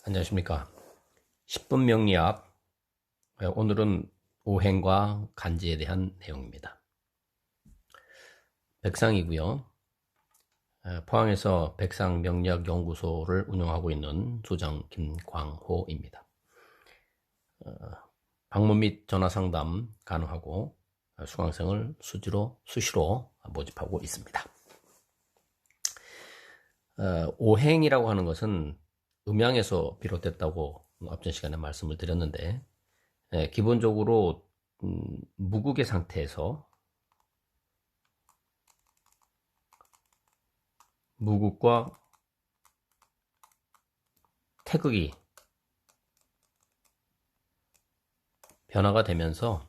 안녕하십니까. 10분 명리학. 오늘은 오행과 간지에 대한 내용입니다. 백상이고요. 포항에서 백상명리학연구소를 운영하고 있는 소장 김광호입니다. 방문 및 전화 상담 가능하고 수강생을 수시로 모집하고 있습니다. 오행이라고 하는 것은 음양에서 비롯됐다고 앞전 시간에 말씀을 드렸는데, 기본적으로 무국의 상태에서 무국과 태극이 변화가 되면서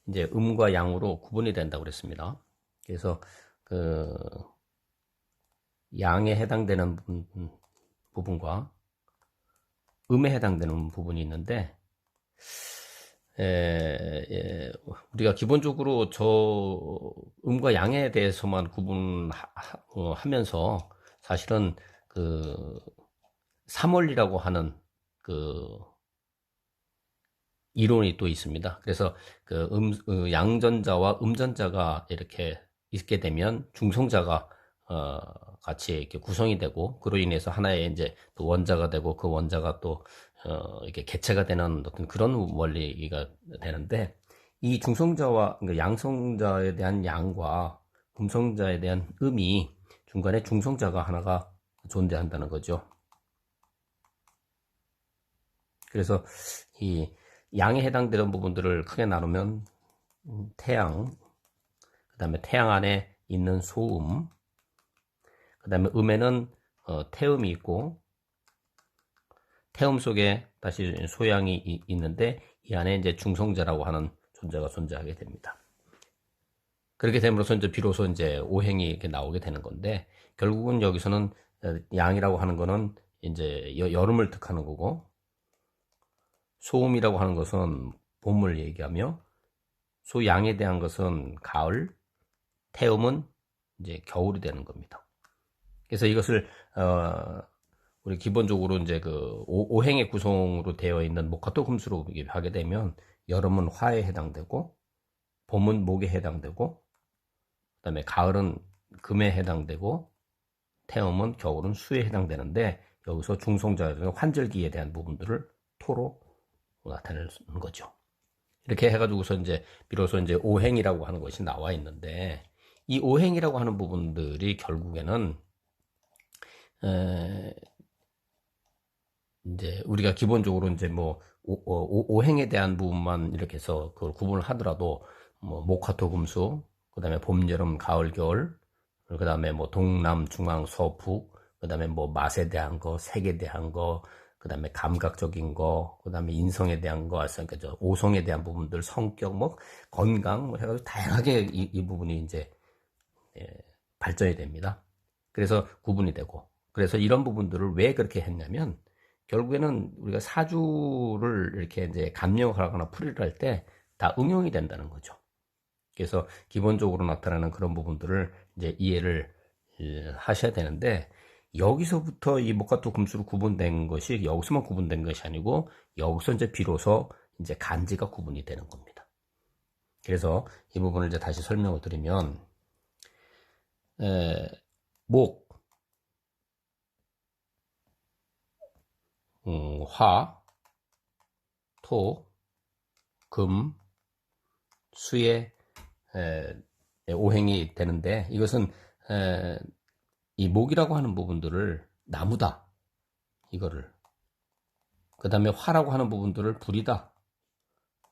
이제 음과 양으로 구분이 된다고 그랬습니다. 그래서 그 양에 해당되는 부분과 음에 해당되는 부분이 있는데, 우리가 기본적으로 저 음과 양에 대해서만 구분하면서 사실은 그 삼원리라고 하는 그 이론이 또 있습니다. 그래서 그 양전자와 음전자가 이렇게 있게 되면 중성자가 같이 이렇게 구성이 되고, 그로 인해서 하나의 이제 또 원자가 되고, 그 원자가 또 이렇게 개체가 되는 어떤 그런 원리가 되는데, 이 중성자와 그러니까 양성자에 대한 양과 음성자에 대한 음이 중간에 중성자가 하나가 존재한다는 거죠. 그래서 이 양에 해당되는 부분들을 크게 나누면 태양, 그 다음에 태양 안에 있는 소음, 그 다음에 음에는 태음이 있고, 태음 속에 다시 소양이 있는데, 이 안에 이제 중성자라고 하는 존재가 존재하게 됩니다. 그렇게 됨으로써 이제 비로소 이제 오행이 이렇게 나오게 되는 건데, 결국은 여기서는 양이라고 하는 거는 이제 여름을 뜻하는 거고, 소음이라고 하는 것은 봄을 얘기하며, 소양에 대한 것은 가을, 태음은 이제 겨울이 되는 겁니다. 그래서 이것을 우리 기본적으로 이제 그 오행의 구성으로 되어 있는 목화토 금수로 하게 되면, 여름은 화에 해당되고, 봄은 목에 해당되고, 그다음에 가을은 금에 해당되고, 태음은 겨울은 수에 해당되는데, 여기서 중성자 환절기에 대한 부분들을 토로 나타내는 거죠. 이렇게 해가지고서 이제 비로소 이제 오행이라고 하는 것이 나와 있는데, 이 오행이라고 하는 부분들이 결국에는 이제 우리가 기본적으로 이제 뭐 오행에 대한 부분만 이렇게 해서 그걸 구분을 하더라도, 뭐 목화토 금수, 그다음에 봄, 여름, 가을, 겨울, 그다음에 뭐 동남, 중앙, 서북, 그다음에 뭐 맛에 대한 거, 색에 대한 거, 그다음에 감각적인 거, 그다음에 인성에 대한 거, 그러니까 저 오성에 대한 부분들, 성격, 뭐 건강, 뭐 해가지고 다양하게 이 부분이 이제 예, 발전이 됩니다. 그래서 구분이 되고, 그래서 이런 부분들을 왜 그렇게 했냐면, 결국에는 우리가 사주를 이렇게 이제 감명을 하거나 풀이를 할 때 다 응용이 된다는 거죠. 그래서 기본적으로 나타나는 그런 부분들을 이제 이해를 하셔야 되는데, 여기서부터 이 목화토 금수로 구분된 것이 여기서만 구분된 것이 아니고, 여기서 이제 비로소 이제 간지가 구분이 되는 겁니다. 그래서 이 부분을 이제 다시 설명을 드리면, 목, 화, 토, 금, 수의 오행이 되는데, 이것은 이 목이라고 하는 부분들을 나무다, 이거를, 그 다음에 화라고 하는 부분들을 불이다,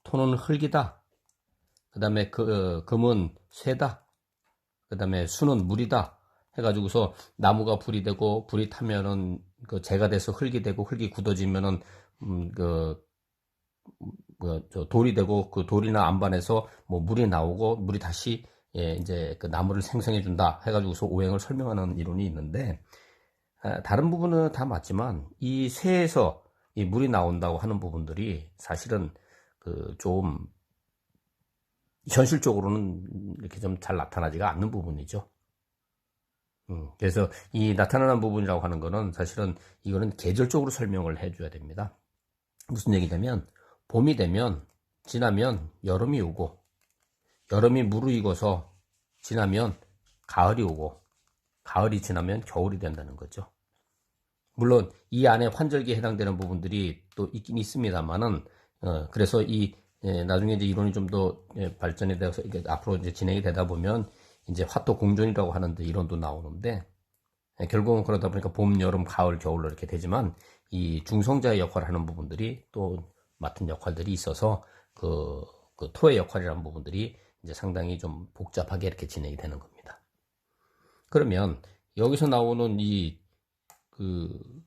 토는 흙이다, 그 다음에 금은 쇠다, 그 다음에 수는 물이다 해가지고서, 나무가 불이 되고, 불이 타면은 그 재가 돼서 흙이 되고, 흙이 굳어지면은 저 돌이 되고, 그 돌이나 안반에서 뭐 물이 나오고, 물이 다시 이제 그 나무를 생성해 준다 해가지고서 오행을 설명하는 이론이 있는데, 다른 부분은 다 맞지만 이 쇠에서 이 물이 나온다고 하는 부분들이 사실은 그 좀 현실적으로는 이렇게 좀 잘 나타나지가 않는 부분이죠. 그래서 이 나타나는 부분이라고 하는 거는 사실은 이거는 계절적으로 설명을 해줘야 됩니다. 무슨 얘기냐면 봄이 되면 지나면 여름이 오고 여름이 무르익어서 지나면 가을이 오고 가을이 지나면 겨울이 된다는 거죠. 물론 이 안에 환절기에 해당되는 부분들이 또 있긴 있습니다만은 그래서 나중에 이제 이론이 좀 더 발전이 되어서 이게 앞으로 이제 진행이 되다 보면 이제 화토 공존이라고 하는데 이론도 나오는데 결국은 그러다 보니까 봄, 여름, 가을, 겨울로 이렇게 되지만 이 중성자의 역할을 하는 부분들이 또 맡은 역할들이 있어서 그 토의 역할이라는 부분들이 이제 상당히 좀 복잡하게 이렇게 진행이 되는 겁니다. 그러면 여기서 나오는 그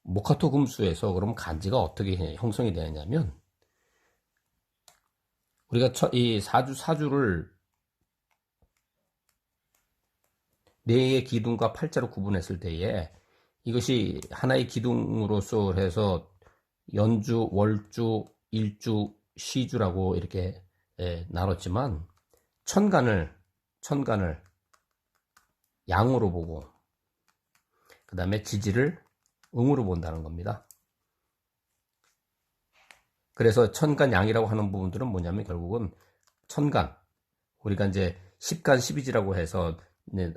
모카토 금수에서 그럼 간지가 어떻게 형성이 되느냐면 우리가 이 사주를 네 개의 기둥과 팔자로 구분했을 때에 이것이 하나의 기둥으로서 해서 연주, 월주, 일주, 시주라고 이렇게 나눴지만 천간을 양으로 보고 그 다음에 지지를 음으로 본다는 겁니다. 그래서 천간 양이라고 하는 부분들은 뭐냐면 결국은 천간 우리가 이제 10간 12지라고 해서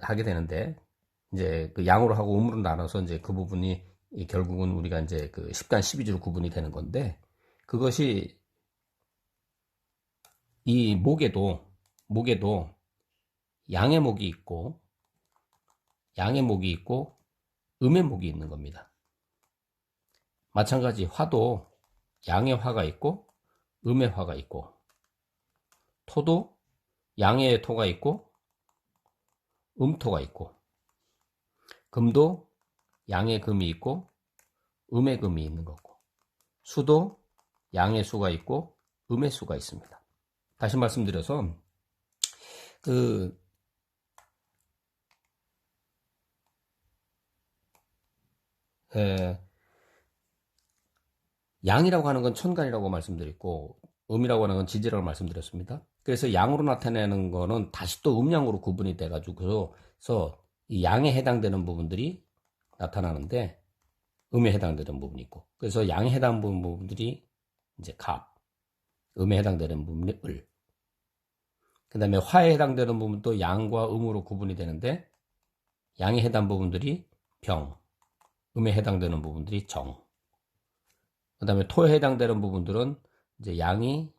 하게 되는데 이제 그 양으로 하고 음으로 나눠서 이제 그 부분이 결국은 우리가 이제 그 10간 12지로 구분이 되는 건데 그것이 이 목에도 양의 목이 있고 음의 목이 있는 겁니다. 마찬가지 화도 양의 화가 있고 음의 화가 있고 토도 양의 토가 있고 음토가 있고 금도 양의 금이 있고 음의 금이 있는 거고 수도 양의 수가 있고 음의 수가 있습니다. 다시 말씀드려서 양이라고 하는 건 천간이라고 말씀드렸고 음이라고 하는 건 지지라고 말씀드렸습니다. 그래서 양으로 나타내는 거는 다시 또 음양으로 구분이 돼가지고 그래서 이 양에 해당되는 부분들이 나타나는데 음에 해당되는 부분이 있고 그래서 양에 해당되는 부분들이 이제 갑, 음에 해당되는 부분이 을. 그 다음에 화에 해당되는 부분도 양과 음으로 구분이 되는데 양에 해당 부분들이 병, 음에 해당되는 부분들이 정. 그 다음에 토에 해당되는 부분들은 이제 양이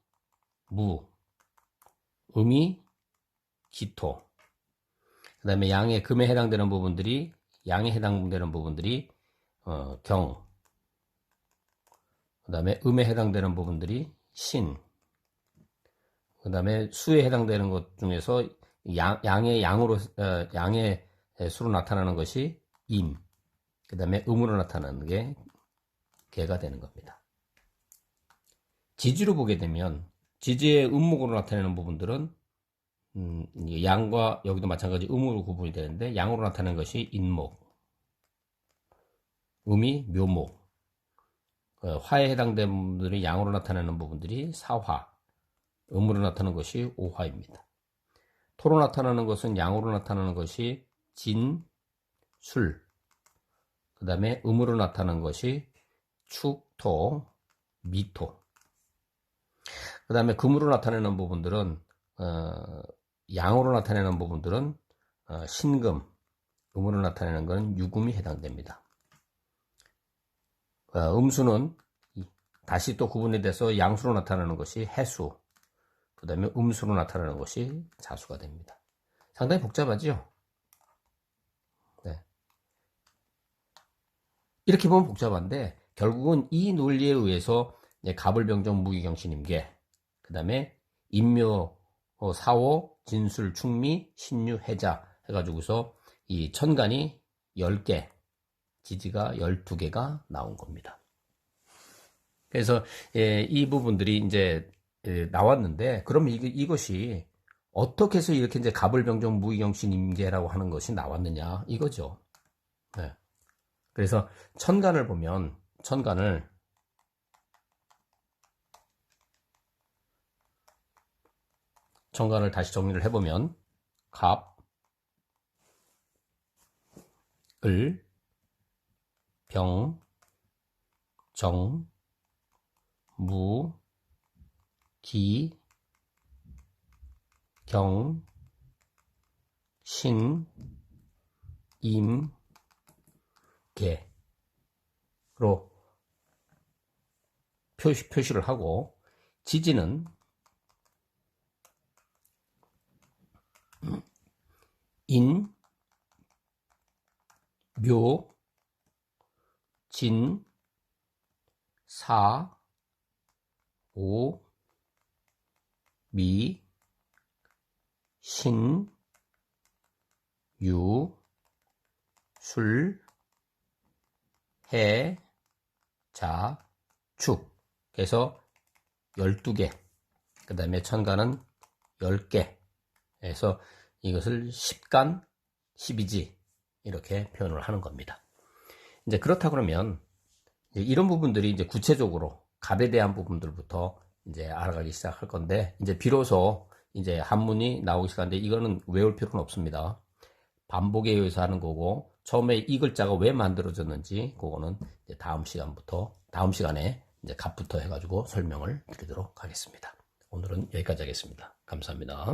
무, 음이 기토. 그 다음에 양의 금에 해당되는 부분들이 양에 해당되는 부분들이 경. 그 다음에 음에 해당되는 부분들이 신. 그 다음에 수에 해당되는 것 중에서 양의 수로 나타나는 것이 임. 그 다음에 음으로 나타나는 게 개가 되는 겁니다. 지지로 보게 되면 지지의 음목으로 나타내는 부분들은 양과 여기도 마찬가지 음으로 구분이 되는데 양으로 나타내는 것이 인목, 음이 묘목, 화에 해당되는 부분들이 양으로 나타내는 부분들이 사화, 음으로 나타나는 것이 오화입니다. 토로 나타나는 것은 양으로 나타나는 것이 진, 술, 그 다음에 음으로 나타나는 것이 축토, 미토. 그 다음에 금으로 나타내는 부분들은 양으로 나타내는 부분들은 신금, 음으로 나타내는 것은 유금이 해당됩니다. 음수는 다시 또 구분이 돼서 양수로 나타나는 것이 해수, 그 다음에 음수로 나타나는 것이 자수가 됩니다. 상당히 복잡하죠? 네. 이렇게 보면 복잡한데 결국은 이 논리에 의해서 갑을병정 무기경신임계 그 다음에 인묘 사오 진술 충미 신유 해자 해가지고서 이 천간이 10개 지지가 12개가 나온 겁니다. 그래서 이 부분들이 이제 나왔는데 그럼 이것이 어떻게 해서 이렇게 이제 갑을병정 무기경신임계라고 하는 것이 나왔느냐 이거죠. 네. 그래서 천간을 보면 천간을 다시 정리를 해보면 갑, 을, 병, 정, 무, 기, 경, 신, 임, 개로 표시를 하고, 지지는 인, 묘, 진, 사, 오, 미, 신, 유, 술, 해, 자, 축. 그래서 12개. 그 다음에 천간은 10개. 그래서 이것을 10간, 12지. 이렇게 표현을 하는 겁니다. 이제 그렇다 그러면 이제 이런 부분들이 이제 구체적으로 갑에 대한 부분들부터 이제 알아가기 시작할 건데, 이제 비로소 이제 한문이 나오기 시작하는데, 이거는 외울 필요는 없습니다. 반복에 의해서 하는 거고, 처음에 이 글자가 왜 만들어졌는지 그거는 이제 다음 시간에 이제 갑부터 해가지고 설명을 드리도록 하겠습니다. 오늘은 여기까지 하겠습니다. 감사합니다.